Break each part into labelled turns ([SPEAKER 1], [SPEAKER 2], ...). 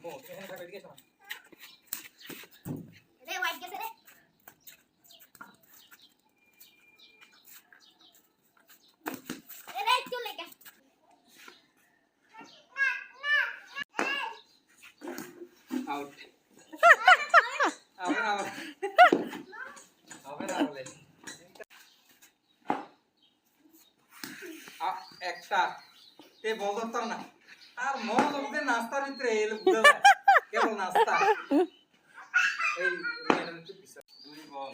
[SPEAKER 1] ও এখানে থাকবে এদিকে এসো না
[SPEAKER 2] রে হোয়াইট গেছে রে রে চলে গে
[SPEAKER 1] আউট আবার আবার আবার বলে একটা তে বল ধরতাম না আর মনোযোগ দিয়ে নাস্তার ভিতরে এলে বুঝা যায় কেবল নাস্তা এই মেয়েটার একটু পিছা দুই বল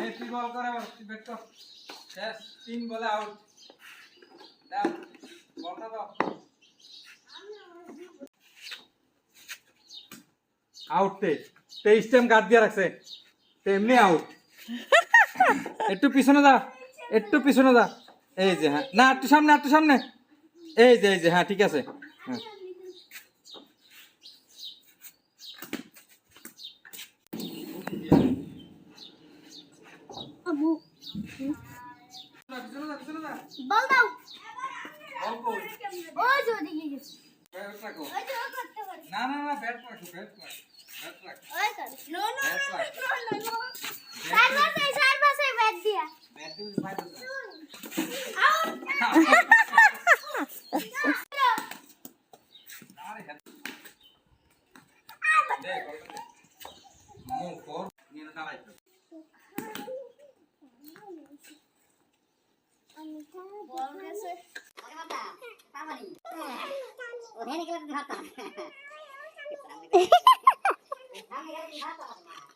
[SPEAKER 1] এই তুই বল করে আবার তুই ব্যাট কর শেষ 3 বলে আউট দাও বলটা দাও আউট তে 23 টাইম গার্ড দিয়ে রাখছে তেমনি আউট একটু পিছনে যা একটু পিছনে যা এই যে হ্যাঁ না একটু সামনে এই যে হ্যাঁ ঠিক আছে হ্যাঁ
[SPEAKER 2] আবু
[SPEAKER 1] পিছনে যা
[SPEAKER 2] বল দাও
[SPEAKER 1] বল কই
[SPEAKER 2] ওই যে ওদিকে গেছে
[SPEAKER 1] ব্যাট রাখো
[SPEAKER 2] ওই যে ও করতে পারে
[SPEAKER 1] না ব্যাট রাখো ব্যাট রাখ
[SPEAKER 2] ওই কর নো
[SPEAKER 1] That's right.
[SPEAKER 2] চার পাশে ব্যাট দিয়া
[SPEAKER 1] ব্যাট দিয়ে ফাইট আছে
[SPEAKER 2] আউট
[SPEAKER 1] আরে হ্যাঁ দে বলটা দে মো ফর নিয়ে দাঁড়াই
[SPEAKER 2] বল গেছে
[SPEAKER 3] আগে বাবা পাবানি ও হেনে গেলে ধরতা সামনে গেলে ধরতা